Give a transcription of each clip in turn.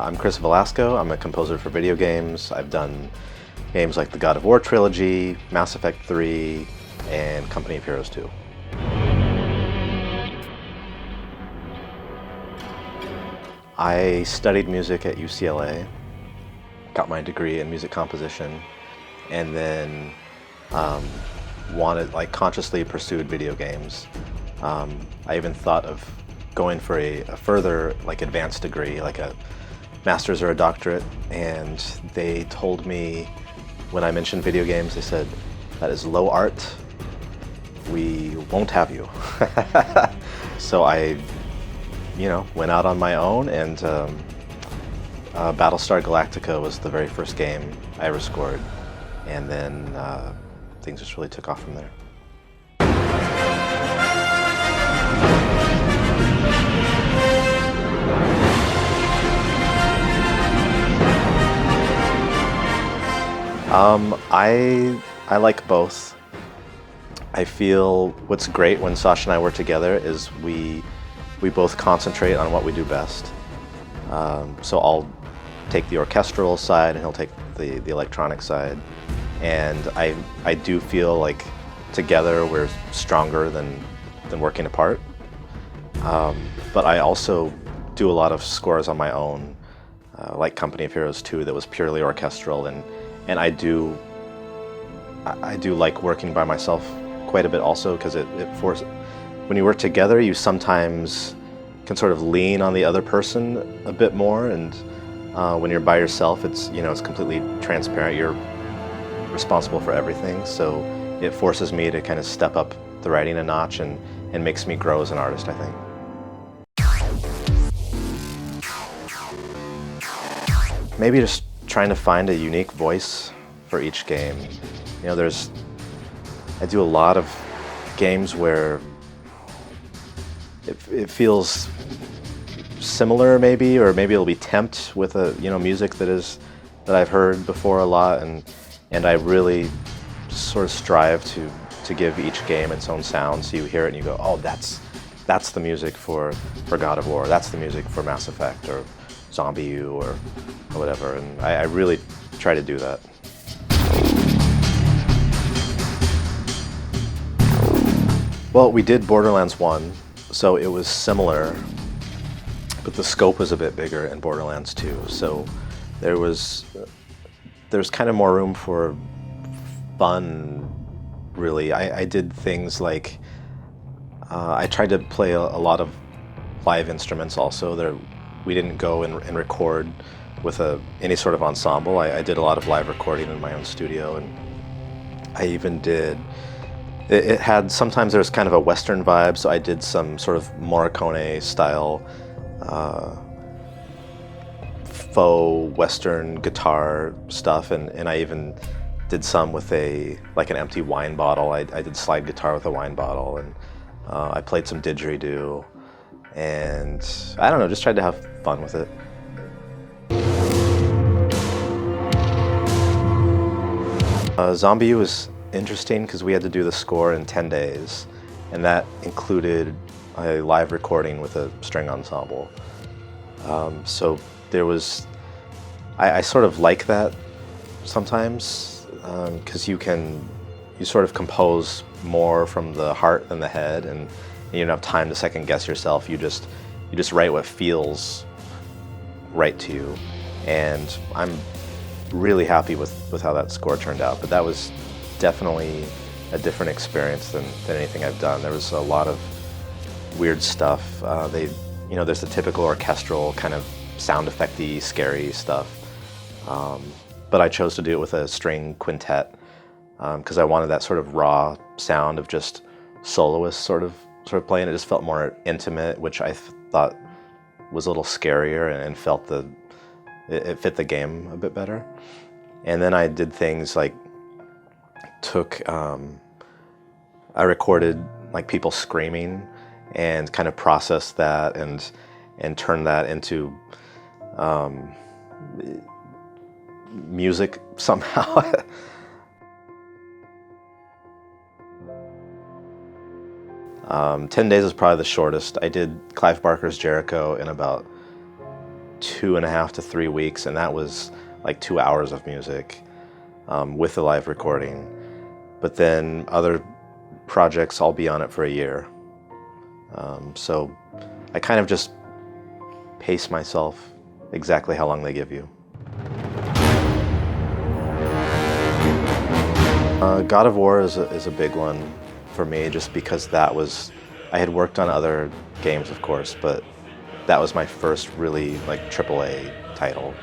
I'm Cris Velasco. I'm a composer for video games. I've done games like the God of War trilogy, Mass Effect 3, and Company of Heroes 2. I studied music at UCLA, got my degree in music composition, and then consciously pursued video games. I even thought of going for a further advanced degree, like a master's or a doctorate, and they told me when I mentioned video games, they said, that is low art, we won't have you. So I went out on my own, and Battlestar Galactica was the very first game I ever scored, and then things just really took off from there. I like both. I feel what's great when Sasha and I work together is we both concentrate on what we do best. So I'll take the orchestral side and he'll take the electronic side. And I do feel like together we're stronger than working apart. But I also do a lot of scores on my own, like Company of Heroes 2 that was purely orchestral, and I do like working by myself quite a bit also, because when you work together you sometimes can sort of lean on the other person a bit more, and when you're by yourself it's completely transparent, you're responsible for everything, so it forces me to kind of step up the writing a notch and makes me grow as an artist, I think. Maybe just trying to find a unique voice for each game. I do a lot of games where it feels similar maybe, or maybe it'll be temped with music that I've heard before a lot, and I really sort of strive to give each game its own sound, so you hear it and you go, oh, that's the music for God of War, that's the music for Mass Effect or Zombie U or whatever, and I really try to do that. Well, we did Borderlands 1, so it was similar, but the scope was a bit bigger in Borderlands 2, so there's kind of more room for fun, really. I did things like, I tried to play a lot of live instruments also. We didn't go and record with any sort of ensemble. I did a lot of live recording in my own studio, and I even did, it had, sometimes there was kind of a Western vibe, so I did some sort of Morricone style faux Western guitar stuff, and I even did some with an empty wine bottle. I did slide guitar with a wine bottle, and I played some didgeridoo, and I don't know, just tried to have fun with it. Zombie U was interesting because we had to do the score in 10 days, and that included a live recording with a string ensemble. So there was, I sort of like that sometimes, because you sort of compose more from the heart than the head, and you don't have time to second guess yourself. You just write what feels right to you, and I'm really happy with how that score turned out. But that was definitely a different experience than anything I've done. There was a lot of weird stuff. There's the typical orchestral kind of sound effecty, scary stuff. But I chose to do it with a string quintet because I wanted that sort of raw sound of just soloists sort of playing. It just felt more intimate, which I thought was a little scarier, and felt it fit the game a bit better. And then I did things like I recorded people screaming and kind of processed that and turned that into music somehow. 10 days is probably the shortest. I did Clive Barker's Jericho in about 2.5 to 3 weeks, and that was like 2 hours of music with the live recording. But then other projects, I'll be on it for a year. So I kind of just pace myself exactly how long they give you. God of War is a big one for me, just because I had worked on other games, of course, but that was my first really like AAA title,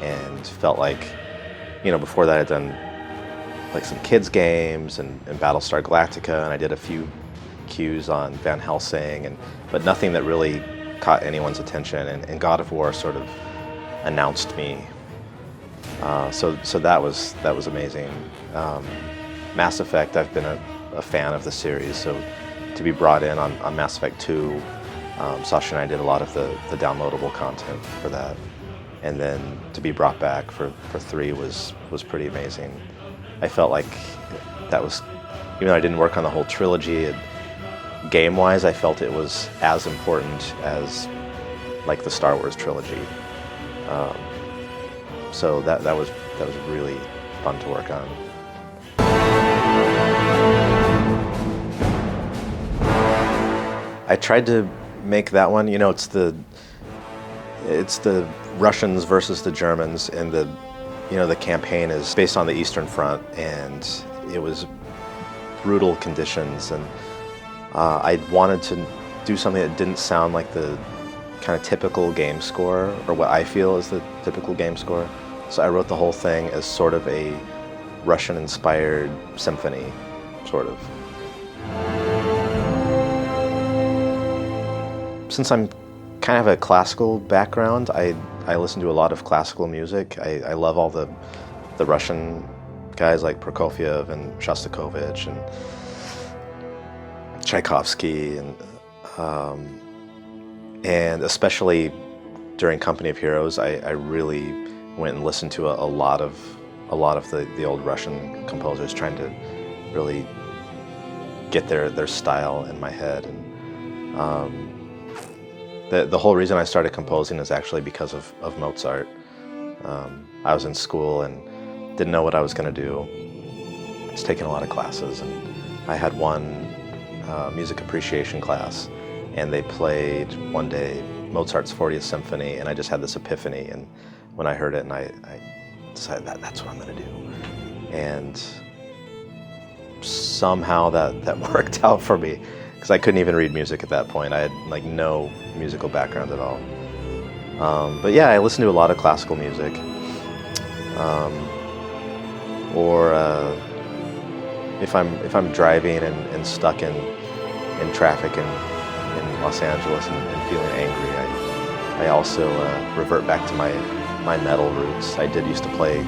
and felt like, before that I'd done like some kids games and Battlestar Galactica, and I did a few cues on Van Helsing, but nothing that really caught anyone's attention, and God of War sort of announced me. So that was amazing. Mass Effect, I've been a fan of the series, so to be brought in on Mass Effect 2, Sasha and I did a lot of the downloadable content for that, and then to be brought back for 3 was pretty amazing. I felt like that was, even though I didn't work on the whole trilogy, game-wise, I felt it was as important as like the Star Wars trilogy. So that was really fun to work on. I tried to make that one, it's the Russians versus the Germans, and the campaign is based on the Eastern Front, and it was brutal conditions, and I wanted to do something that didn't sound like the kind of typical game score, or what I feel is the typical game score. So I wrote the whole thing as sort of a Russian-inspired symphony, sort of. Since I'm kind of a classical background, I listen to a lot of classical music. I love all the Russian guys like Prokofiev and Shostakovich and Tchaikovsky, and especially during Company of Heroes, I really went and listened to a lot of the old Russian composers, trying to really get their style in my head. And the whole reason I started composing is actually because of Mozart. I was in school and didn't know what I was going to do. I was taking a lot of classes, and I had one music appreciation class, and they played one day Mozart's 40th Symphony, and I just had this epiphany, and when I heard it, and I decided that's what I'm going to do. And somehow that worked out for me, because I couldn't even read music at that point. I had like no musical background at all. But yeah, I listened to a lot of classical music. Or if I'm driving and stuck in traffic in Los Angeles and feeling angry, I also revert back to my metal roots. I used to play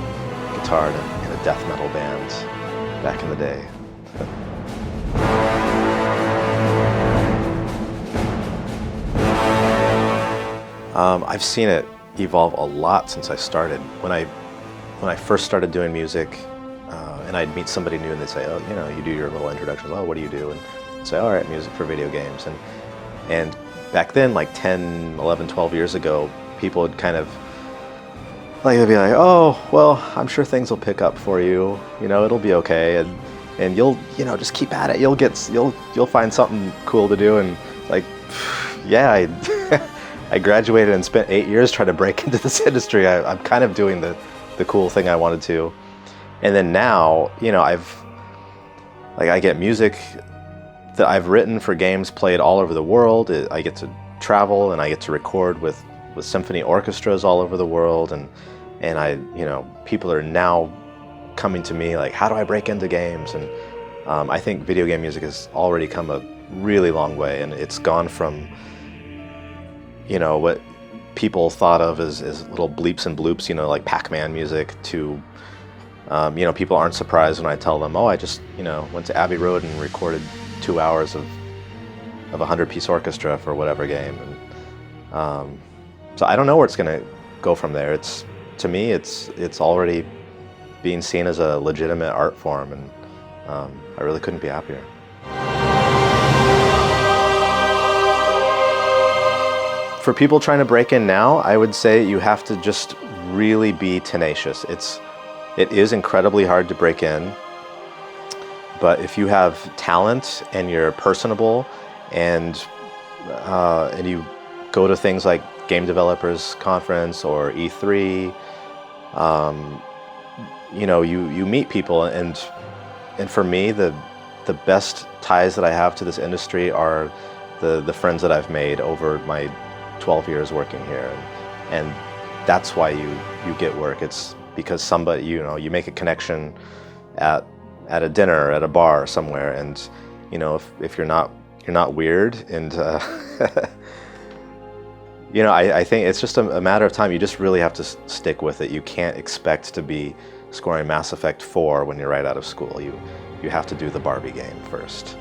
guitar in a death metal band back in the day. I've seen it evolve a lot since I started. When I first started doing music, and I'd meet somebody new and they'd say, oh, you do your little introductions. Oh, what do you do? And I'd say, all right, music for video games. And back then, like 10, 11, 12 years ago, people would kind of, they'd be like, oh, well, I'm sure things will pick up for you. It'll be okay. And you'll, just keep at it. You'll find something cool to do. And like, yeah, I graduated and spent 8 years trying to break into this industry. I'm kind of doing the cool thing I wanted to. And then now, I get music that I've written for games played all over the world. I get to travel and I get to record with symphony orchestras all over the world. And people are now coming to me like, how do I break into games? And I think video game music has already come a really long way, and it's gone from what people thought of as little bleeps and bloops, like Pac-Man music, to, people aren't surprised when I tell them, oh, I just, went to Abbey Road and recorded 2 hours of a 100-piece orchestra for whatever game. And so I don't know where it's going to go from there. To me, it's already being seen as a legitimate art form, and I really couldn't be happier. For people trying to break in now, I would say you have to just really be tenacious. It is incredibly hard to break in, but if you have talent and you're personable and you go to things like Game Developers Conference or E3, you know, you meet people, and for me, the best ties that I have to this industry are the friends that I've made over my 12 years working here, and that's why you get work. It's because somebody, you know, you make a connection at a dinner, at a bar somewhere, and you know, if you're not weird, and you know, I think it's just a matter of time. You just really have to stick with it. You can't expect to be scoring Mass Effect 4 when you're right out of school. You have to do the Barbie game first.